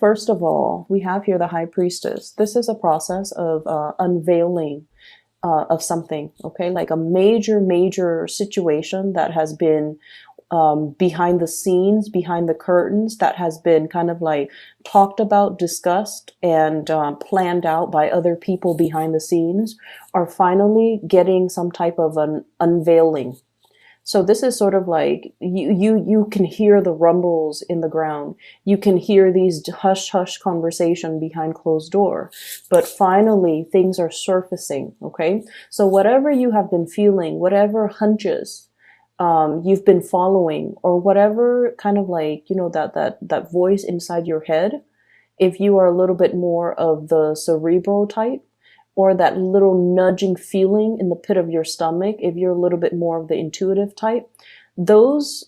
first of all, we have here the High Priestess. This is a process of unveiling of something, okay? Like a major situation that has been behind the scenes, behind the curtains, that has been kind of like talked about, discussed, and planned out by other people behind the scenes, are finally getting some type of an unveiling. So this is sort of like you can hear the rumbles in the ground. You can hear these hush conversation behind closed door. But finally things are surfacing, okay? So whatever you have been feeling, whatever hunches you've been following, or whatever kind of like, that voice inside your head, if you are a little bit more of the cerebral type, or that little nudging feeling in the pit of your stomach, if you're a little bit more of the intuitive type, those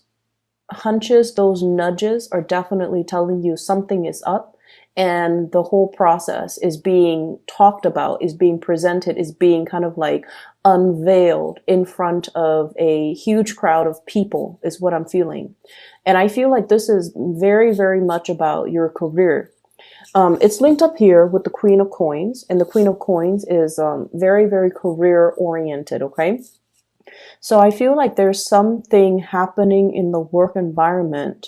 hunches, those nudges are definitely telling you something is up, and the whole process is being talked about, is being presented, is being kind of like unveiled in front of a huge crowd of people, is what I'm feeling. And I feel like this is very much about your career. It's linked up here with the Queen of Coins, and the Queen of Coins is very career oriented, okay? So I feel like there's something happening in the work environment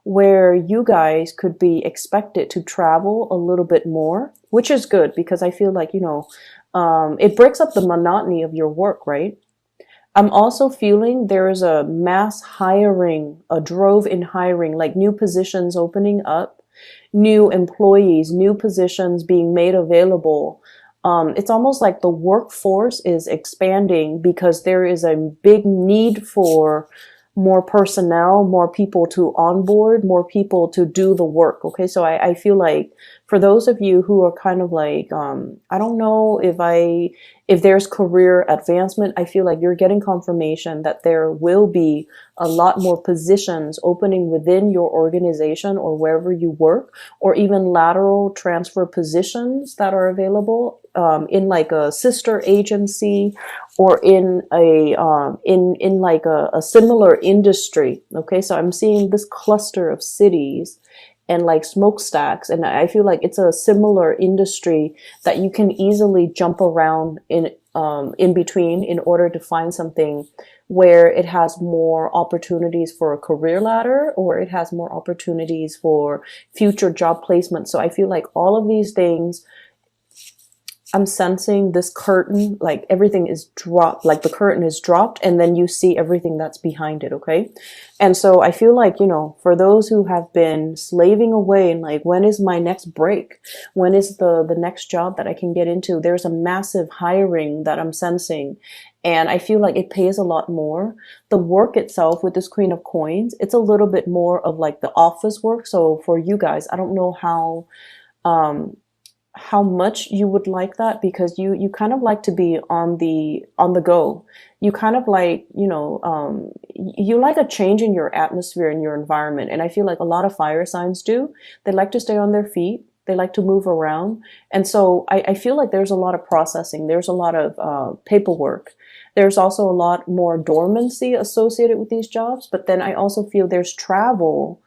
where you guys could be expected to travel a little bit more, which is good, because I feel like, it breaks up the monotony of your work, right? I'm also feeling there is a mass hiring, a drove in hiring, like new positions opening up, new employees, new positions being made available. It's almost like the workforce is expanding because there is a big need for more personnel, more people to onboard, more people to do the work. Okay, so I feel like for those of you who are kind of like, I don't know if there's career advancement, I feel like you're getting confirmation that there will be a lot more positions opening within your organization or wherever you work, or even lateral transfer positions that are available in like a sister agency, or in a in like a similar industry. Okay, so I'm seeing this cluster of cities and like smokestacks, and I feel like it's a similar industry that you can easily jump around in between in order to find something where it has more opportunities for a career ladder, or it has more opportunities for future job placement. So I feel like all of these things, I'm sensing this curtain, like everything is dropped, like the curtain is dropped, and then you see everything that's behind it, okay? And so I feel like, for those who have been slaving away and like, when is my next break? When is the next job that I can get into? There's a massive hiring that I'm sensing, and I feel like it pays a lot more. The work itself with this Queen of Coins, it's a little bit more of like the office work. So for you guys, I don't know how much you would like that, because you kind of like to be on the go. You kind of like, you like a change in your atmosphere and your environment. And I feel like a lot of fire signs do. They like to stay on their feet. They like to move around. And so I feel like there's a lot of processing. There's a lot of paperwork. There's also a lot more dormancy associated with these jobs. But then I also feel there's travel.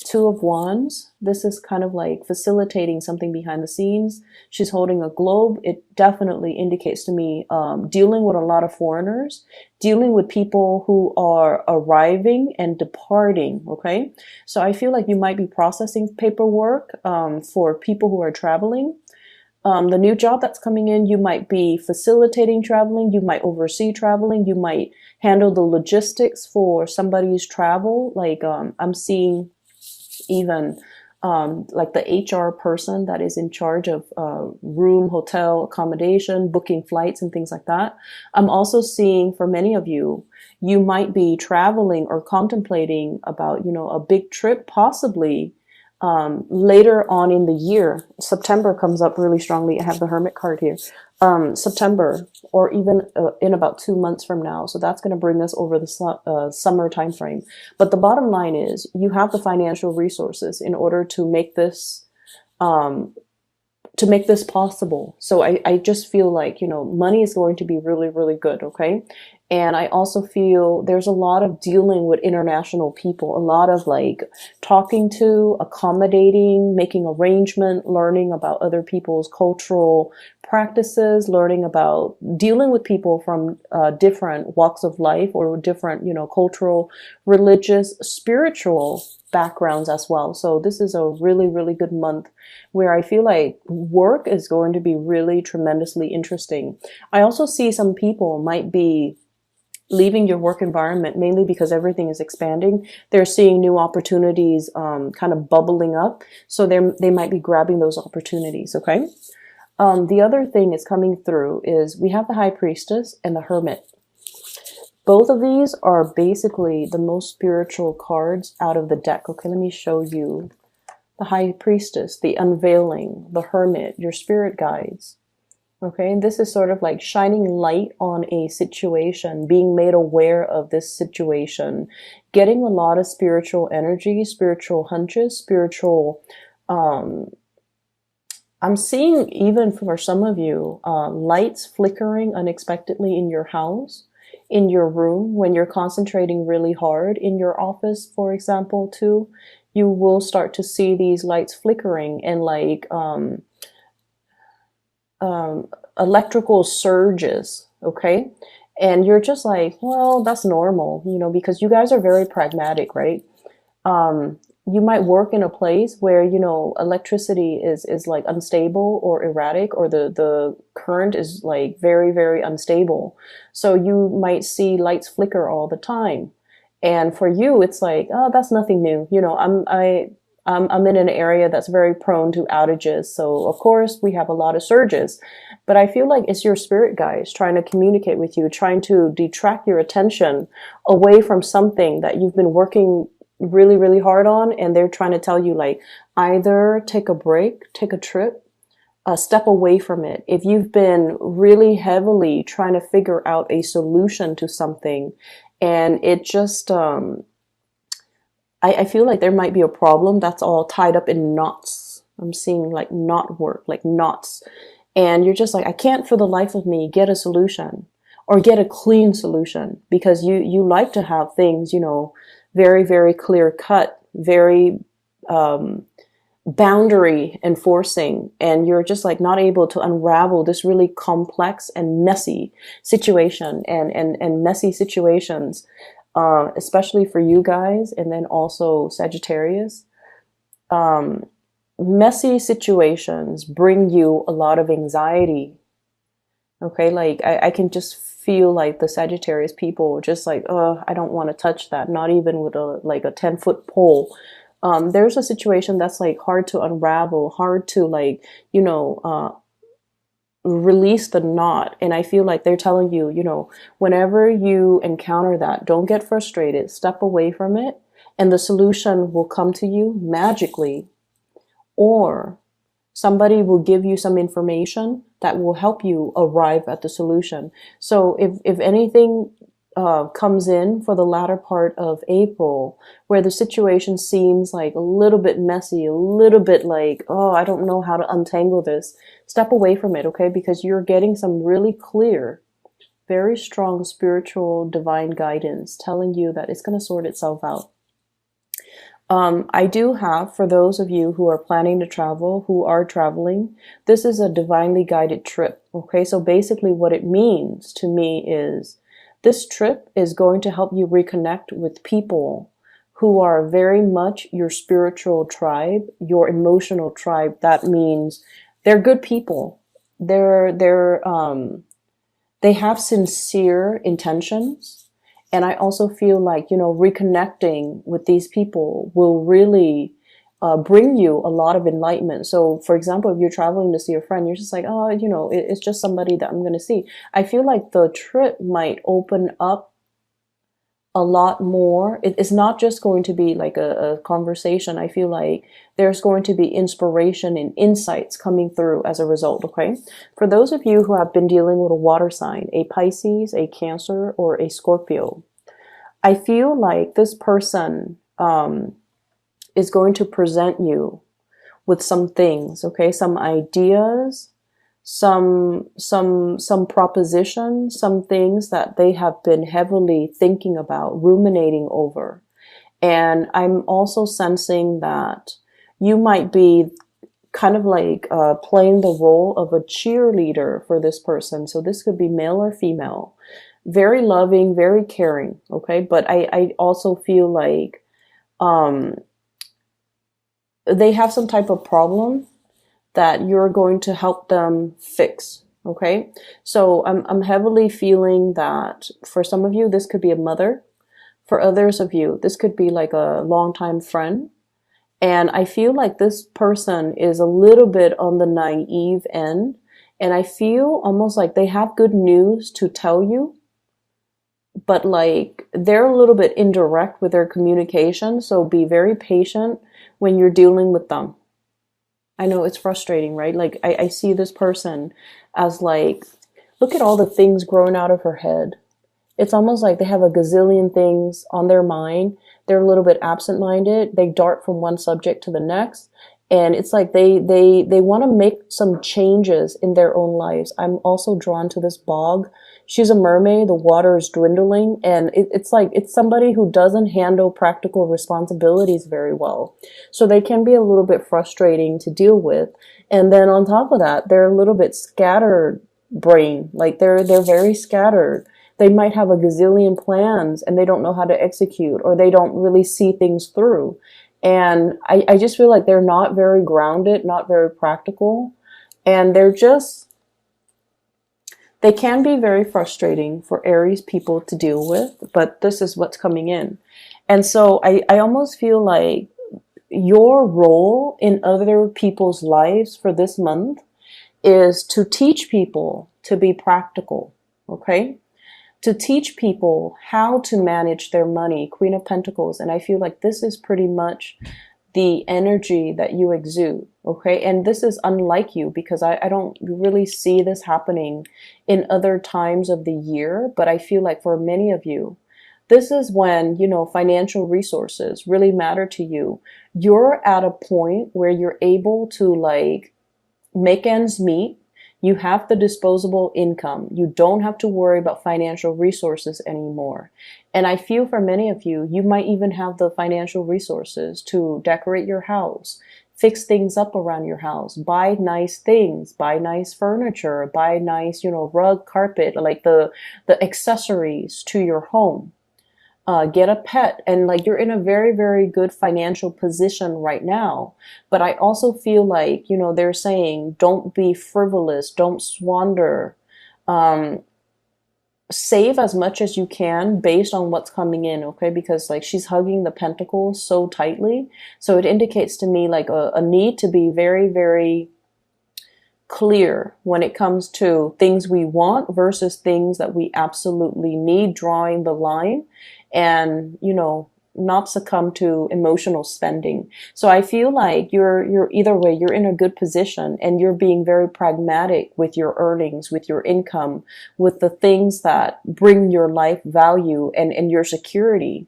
Two of Wands. This is kind of like facilitating something behind the scenes. She's holding a globe. It definitely indicates to me dealing with a lot of foreigners, dealing with people who are arriving and departing, okay? So I feel like you might be processing paperwork for people who are traveling. The new job that's coming in, you might be facilitating traveling, you might oversee traveling, you might handle the logistics for somebody's travel. Like I'm seeing even like the HR person that is in charge of room, hotel, accommodation, booking flights and things like that. I'm also seeing for many of you, you might be traveling or contemplating about, a big trip, possibly later on in the year. September comes up really strongly. I have the Hermit card here. September, or even in about 2 months from now. So that's going to bring us over the summer time frame. But the bottom line is you have the financial resources in order to make this possible. So I just feel like, money is going to be really good. Okay. And I also feel there's a lot of dealing with international people, a lot of like talking to, accommodating, making arrangement, learning about other people's cultural practices, learning about dealing with people from different walks of life or different, cultural, religious, spiritual backgrounds as well. So this is a really, really good month where I feel like work is going to be really tremendously interesting. I also see some people might be leaving your work environment mainly because everything is expanding. They're seeing new opportunities kind of bubbling up. So they might be grabbing those opportunities, okay? The other thing is coming through is we have the High Priestess and the Hermit. Both of these are basically the most spiritual cards out of the deck. Okay, let me show you. The High Priestess, the Unveiling, the Hermit, your spirit guides. Okay, and this is sort of like shining light on a situation, being made aware of this situation, getting a lot of spiritual energy, spiritual hunches, spiritual, I'm seeing even for some of you, lights flickering unexpectedly in your house, in your room, when you're concentrating really hard in your office, for example, too, you will start to see these lights flickering and like, electrical surges, okay? And you're just like, well, that's normal, because you guys are very pragmatic, right? You might work in a place where, electricity is like unstable or erratic, or the current is like very, very unstable. So you might see lights flicker all the time. And for you, it's like, oh, that's nothing new. I'm in an area that's very prone to outages. So of course we have a lot of surges, but I feel like it's your spirit guides trying to communicate with you, trying to detract your attention away from something that you've been working really, really hard on. And they're trying to tell you like, either take a break, take a trip, step away from it. If you've been really heavily trying to figure out a solution to something and it just, I feel like there might be a problem that's all tied up in knots. I'm seeing like knot work, like knots. And you're just like, I can't for the life of me get a solution or get a clean solution, because you like to have things, very, very clear cut, very boundary enforcing. And you're just like not able to unravel this really complex and messy situation and messy situations. Especially for you guys, and then also Sagittarius. Messy situations bring you a lot of anxiety. Okay, like I can just feel like the Sagittarius people just like, oh, I don't want to touch that, not even with a 10-foot pole. There's a situation that's like hard to unravel, hard to like, release the knot. And I feel like they're telling you, whenever you encounter that, don't get frustrated, step away from it, and the solution will come to you magically, or somebody will give you some information that will help you arrive at the solution. So if anything comes in for the latter part of April, where the situation seems like a little bit messy, a little bit like, oh, I don't know how to untangle this, step away from it, okay? Because you're getting some really clear, very strong spiritual divine guidance telling you that it's going to sort itself out. I do have, for those of you who are planning to travel, who are traveling, this is a divinely guided trip, okay? So basically what it means to me is this trip is going to help you reconnect with people who are very much your spiritual tribe, your emotional tribe. That means they're good people. They have sincere intentions. And I also feel like, reconnecting with these people will really bring you a lot of enlightenment. So, for example, if you're traveling to see a friend, you're just like, oh, it's just somebody that I'm going to see. I feel like the trip might open up a lot more. It's not just going to be like a conversation. I feel like there's going to be inspiration and insights coming through as a result, okay? For those of you who have been dealing with a water sign, a Pisces, a Cancer, or a Scorpio, I feel like this person is going to present you with some things, okay? Some ideas, some proposition, some things that they have been heavily thinking about, ruminating over. And I'm also sensing that you might be kind of like playing the role of a cheerleader for this person. So this could be male or female. Very loving, very caring, okay? But I also feel like they have some type of problem that you're going to help them fix, okay? So I'm heavily feeling that for some of you, this could be a mother. For others of you, this could be like a longtime friend. And I feel like this person is a little bit on the naive end. And I feel almost like they have good news to tell you, but like they're a little bit indirect with their communication. So be very patient when you're dealing with them. I know it's frustrating, right? Like I see this person as like, look at all the things growing out of her head. It's almost like they have a gazillion things on their mind. They're a little bit absent-minded. They dart from one subject to the next. And it's like they want to make some changes in their own lives. I'm also drawn to this bog. She's a mermaid. The water is dwindling. And it's like it's somebody who doesn't handle practical responsibilities very well. So they can be a little bit frustrating to deal with. And then on top of that, they're a little bit scattered brain. Like they're very scattered. They might have a gazillion plans and they don't know how to execute, or they don't really see things through. And I just feel like they're not very grounded, not very practical. And they can be very frustrating for Aries people to deal with, but this is what's coming in. And so I almost feel like your role in other people's lives for this month is to teach people to be practical, okay? To teach people how to manage their money, Queen of Pentacles. And I feel like this is pretty much the energy that you exude, okay? And this is unlike you because I don't really see this happening in other times of the year, but I feel like for many of you, this is when, you know, financial resources really matter to you. You're at a point where you're able to like make ends meet. You have the disposable income. You don't have to worry about financial resources anymore. And I feel for many of you, you might even have the financial resources to decorate your house, fix things up around your house, buy nice things, buy nice furniture, buy nice, you know, rug, carpet, like the accessories to your home. Get a pet, and like you're in a very, very good financial position right now. But I also feel like, you know, they're saying don't be frivolous, don't squander, save as much as you can based on what's coming in, okay? Because like she's hugging the pentacles so tightly. So it indicates to me like a need to be very, very clear when it comes to things we want versus things that we absolutely need, drawing the line and, you know, not succumb to emotional spending. So I feel like you're either way, you're in a good position and you're being very pragmatic with your earnings, with your income, with the things that bring your life value and your security.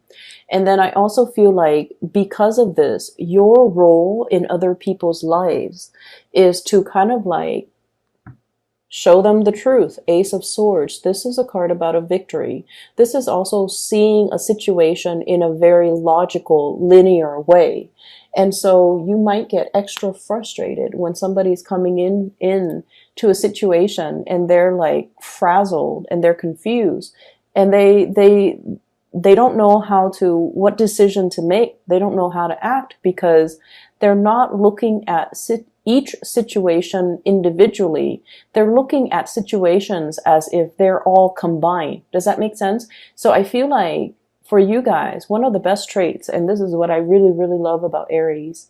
And then I also feel like because of this, your role in other people's lives is to kind of like show them the truth. Ace of Swords. This is a card about a victory. This is also seeing a situation in a very logical, linear way. And so you might get extra frustrated when somebody's coming in to a situation and they're like frazzled and they're confused and they don't know what decision to make. They don't know how to act because they're not looking at each situation individually. They're looking at situations as if they're all combined. Does that make sense? So I feel like for you guys, one of the best traits, and this is what I really, really love about Aries,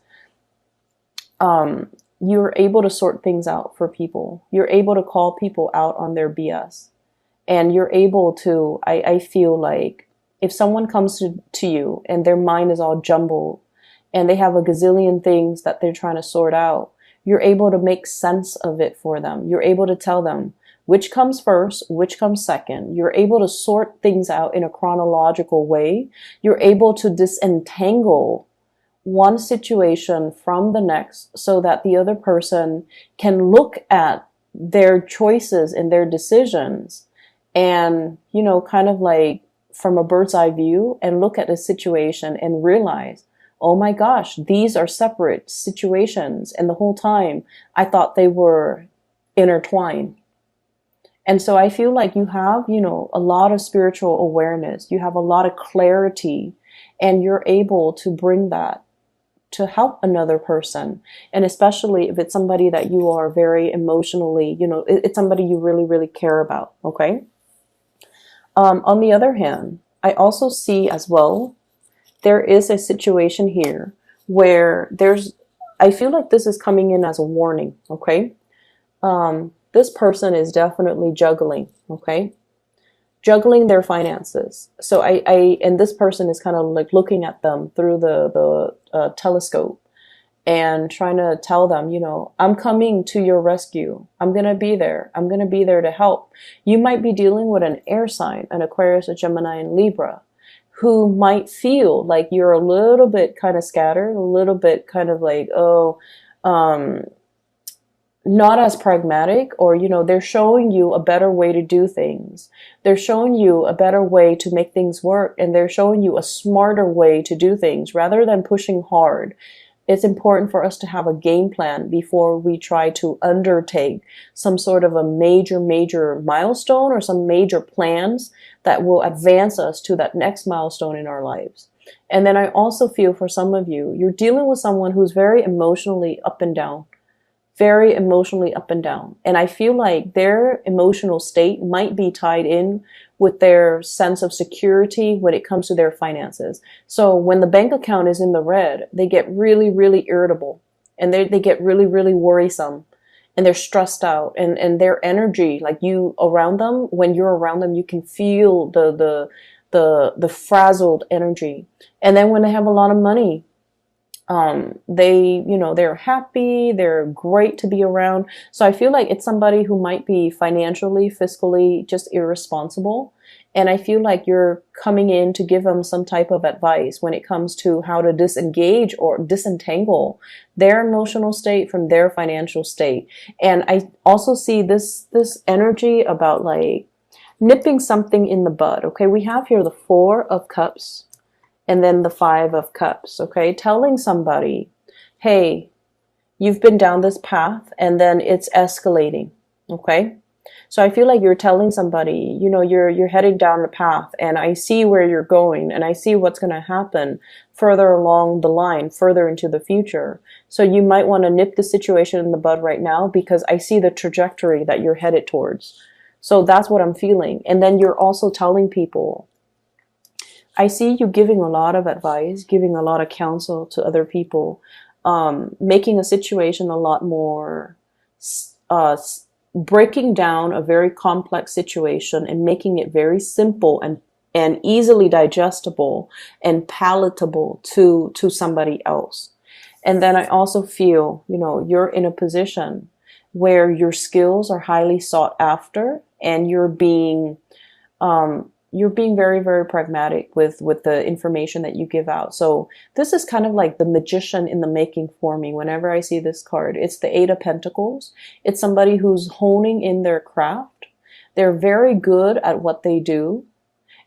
you're able to sort things out for people. You're able to call people out on their BS. And you're able to, I feel like, if someone comes to you and their mind is all jumbled and they have a gazillion things that they're trying to sort out, you're able to make sense of it for them. You're able to tell them which comes first, which comes second. You're able to sort things out in a chronological way. You're able to disentangle one situation from the next so that the other person can look at their choices and their decisions, and, you know, kind of like from a bird's eye view, and look at the situation and realize, oh my gosh, these are separate situations. And the whole time I thought they were intertwined. And so I feel like you have, you know, a lot of spiritual awareness. You have a lot of clarity, and you're able to bring that to help another person. And especially if it's somebody that you are very emotionally, you know, it's somebody you really, really care about. Okay. On the other hand, I also see as well, there is a situation here where I feel like this is coming in as a warning. Okay. This person is definitely juggling. Okay. Juggling their finances. So and this person is kind of like looking at them through the telescope and trying to tell them, you know, I'm coming to your rescue. I'm going to be there. I'm going to be there to help. You might be dealing with an air sign, an Aquarius, a Gemini, and Libra, who might feel like you're a little bit kind of scattered, a little bit kind of like, not as pragmatic, or, you know, they're showing you a better way to do things. They're showing you a better way to make things work, and they're showing you a smarter way to do things rather than pushing hard. It's important for us to have a game plan before we try to undertake some sort of a major milestone or some major plans that will advance us to that next milestone in our lives. And then I also feel for some of you, you're dealing with someone who's very emotionally up and down. Very emotionally up and down. And I feel like their emotional state might be tied in with their sense of security when it comes to their finances. So when the bank account is in the red, they get really, really irritable, and they get really, really worrisome, and they're stressed out, and their energy, like you around them, when you're around them, you can feel the frazzled energy. And then when they have a lot of money, they're happy, they're great to be around. So I feel like it's somebody who might be financially, fiscally just irresponsible. And I feel like you're coming in to give them some type of advice when it comes to how to disengage or disentangle their emotional state from their financial state. And I also see this energy about like nipping something in the bud. Okay, we have here the 4 of Cups, and then the 5 of Cups, okay? Telling somebody, hey, you've been down this path, and then it's escalating, okay? So I feel like you're telling somebody, you know, you're heading down the path, and I see where you're going, and I see what's going to happen further along the line, further into the future. So you might want to nip the situation in the bud right now, because I see the trajectory that you're headed towards. So that's what I'm feeling. And then you're also telling people, I see you giving a lot of advice, giving a lot of counsel to other people, making a situation a lot more, breaking down a very complex situation and making it very simple and easily digestible and palatable to somebody else. And then I also feel, you know, you're in a position where your skills are highly sought after, and you're being very, very pragmatic with the information that you give out. So this is kind of like the magician in the making for me. Whenever I see this card, it's the 8 of Pentacles. It's somebody who's honing in their craft. They're very good at what they do,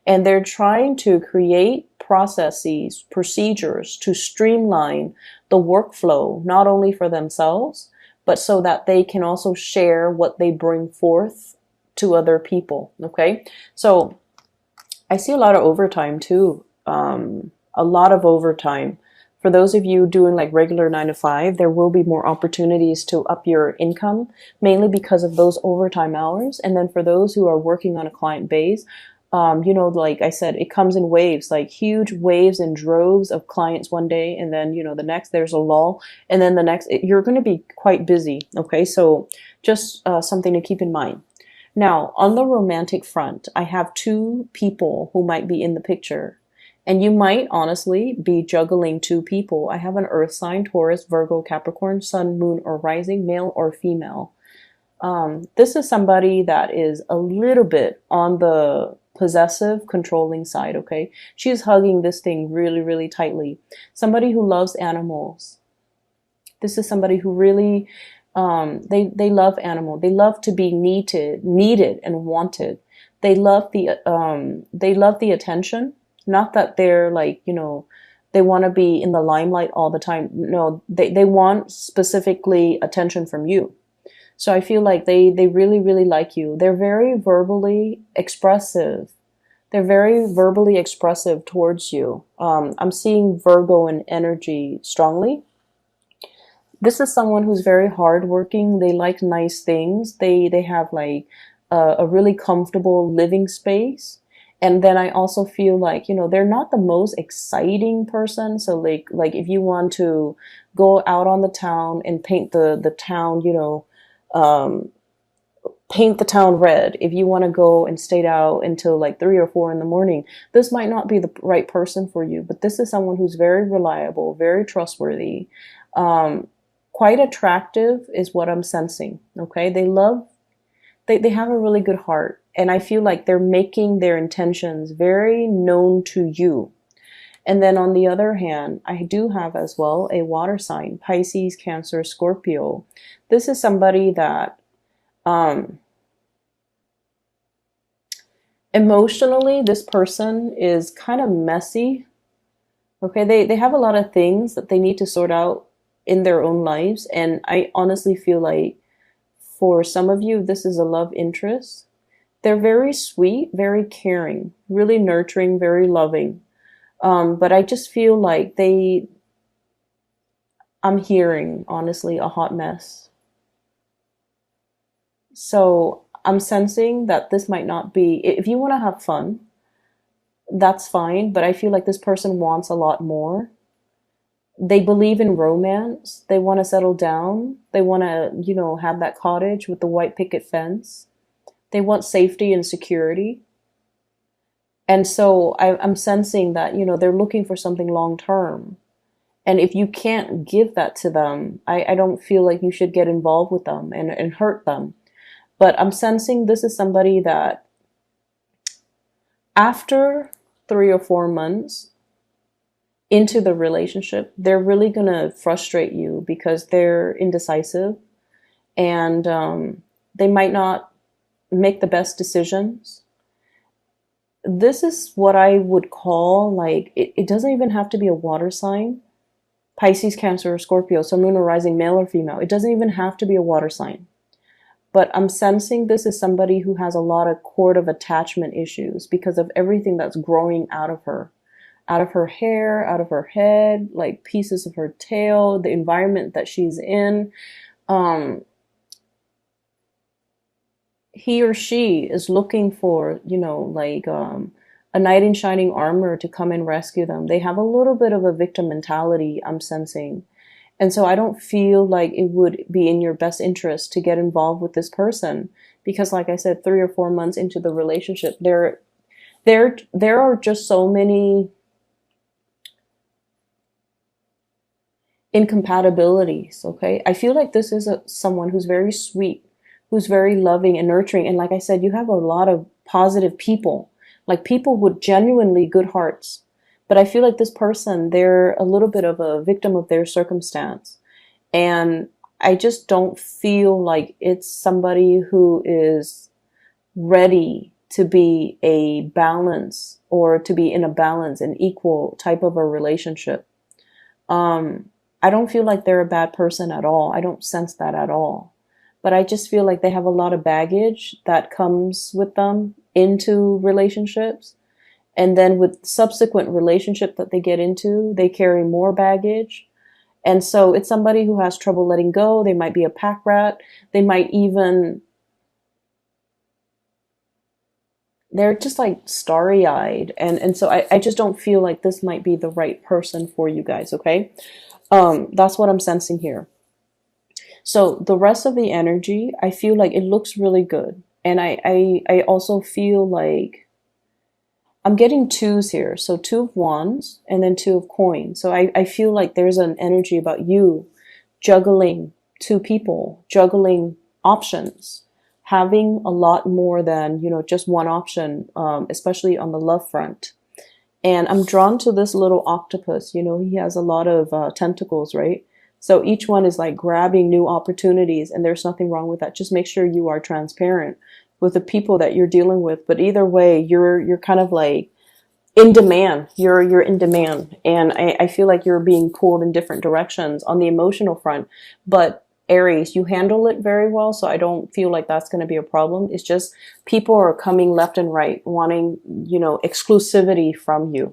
and they're trying to create processes, procedures to streamline the workflow, not only for themselves, but so that they can also share what they bring forth to other people. Okay. So I see a lot of overtime too. A lot of overtime. For those of you doing like regular 9 to 5, there will be more opportunities to up your income, mainly because of those overtime hours. And then for those who are working on a client base, you know, like I said, it comes in waves, like huge waves and droves of clients one day. And then, you know, the next there's a lull. And then the next, you're going to be quite busy. Okay. So just something to keep in mind. Now, on the romantic front, I have 2 people who might be in the picture. And you might honestly be juggling 2 people. I have an earth sign, Taurus, Virgo, Capricorn, sun, moon, or rising, male or female. This is somebody that is a little bit on the possessive, controlling side, okay? She's hugging this thing really, really tightly. Somebody who loves animals. This is somebody who really They love animal. They love to be needed and wanted. They love the attention. Not that they're like, they want to be in the limelight all the time. No, they want specifically attention from you. So I feel like they really, really like you. They're very verbally expressive. They're very verbally expressive towards you. I'm seeing Virgo in energy strongly. This is someone who's very hardworking. They like nice things. They have like a really comfortable living space. And then I also feel like, they're not the most exciting person. So like if you want to go out on the town and paint the town, um, paint the town red. If you want to go and stay out until like 3 or 4 in the morning, this might not be the right person for you. But this is someone who's very reliable, very trustworthy, um, quite attractive is what I'm sensing. Okay, they have a really good heart, and I feel like they're making their intentions very known to you. And then on the other hand, I do have as well a water sign, Pisces, Cancer, Scorpio. This is somebody that um, emotionally, this person is kind of messy. Okay, they have a lot of things that they need to sort out in their own lives. And I honestly feel like for some of you, this is a love interest. They're very sweet, very caring, really nurturing, very loving. But I just feel like I'm hearing, honestly, a hot mess. So I'm sensing that this might not be, if you want to have fun, that's fine. But I feel like this person wants a lot more. They believe in romance. They want to settle down. They want to, have that cottage with the white picket fence. They want safety and security. And so I'm sensing that, they're looking for something long term. And if you can't give that to them, I don't feel like you should get involved with them and hurt them. But I'm sensing this is somebody that after 3 or 4 months into the relationship, they're really going to frustrate you because they're indecisive, and they might not make the best decisions. This is what I would call like, it doesn't even have to be a water sign. Pisces, Cancer, or Scorpio, so moon or rising, male or female. It doesn't even have to be a water sign. But I'm sensing this is somebody who has a lot of cord of attachment issues because of everything that's growing out of her hair, out of her head, like pieces of her tail, the environment that she's in. Um, he or she is looking for, like a knight in shining armor to come and rescue them. They have a little bit of a victim mentality, I'm sensing. And so I don't feel like it would be in your best interest to get involved with this person because, like I said, 3 or 4 months into the relationship, there are just so many incompatibilities. Okay, I feel like this is someone who's very sweet, who's very loving and nurturing, and like I said, you have a lot of positive people, like people with genuinely good hearts. But I feel like this person, they're a little bit of a victim of their circumstance, and I just don't feel like it's somebody who is ready to be a balance or to be in a balance, an equal type of a relationship. Um, I don't feel like they're a bad person at all. I don't sense that at all. But I just feel like they have a lot of baggage that comes with them into relationships. And then with subsequent relationship that they get into, they carry more baggage. And so it's somebody who has trouble letting go. They might be a pack rat. They might even, they're just like starry eyed. And so I just don't feel like this might be the right person for you guys. Okay. That's what I'm sensing here. So the rest of the energy, I feel like it looks really good. And I also feel like I'm getting twos here. So two of wands and then two of coins. So I feel like there's an energy about you juggling two people, juggling options, having a lot more than, just one option, especially on the love front. And I'm drawn to this little octopus. He has a lot of tentacles, right? So each one is like grabbing new opportunities, and there's nothing wrong with that. Just make sure you are transparent with the people that you're dealing with. But either way, you're kind of like in demand. You're in demand, and I feel like you're being pulled in different directions on the emotional front. But Aries, you handle it very well, so I don't feel like that's going to be a problem. It's just people are coming left and right, wanting, exclusivity from you.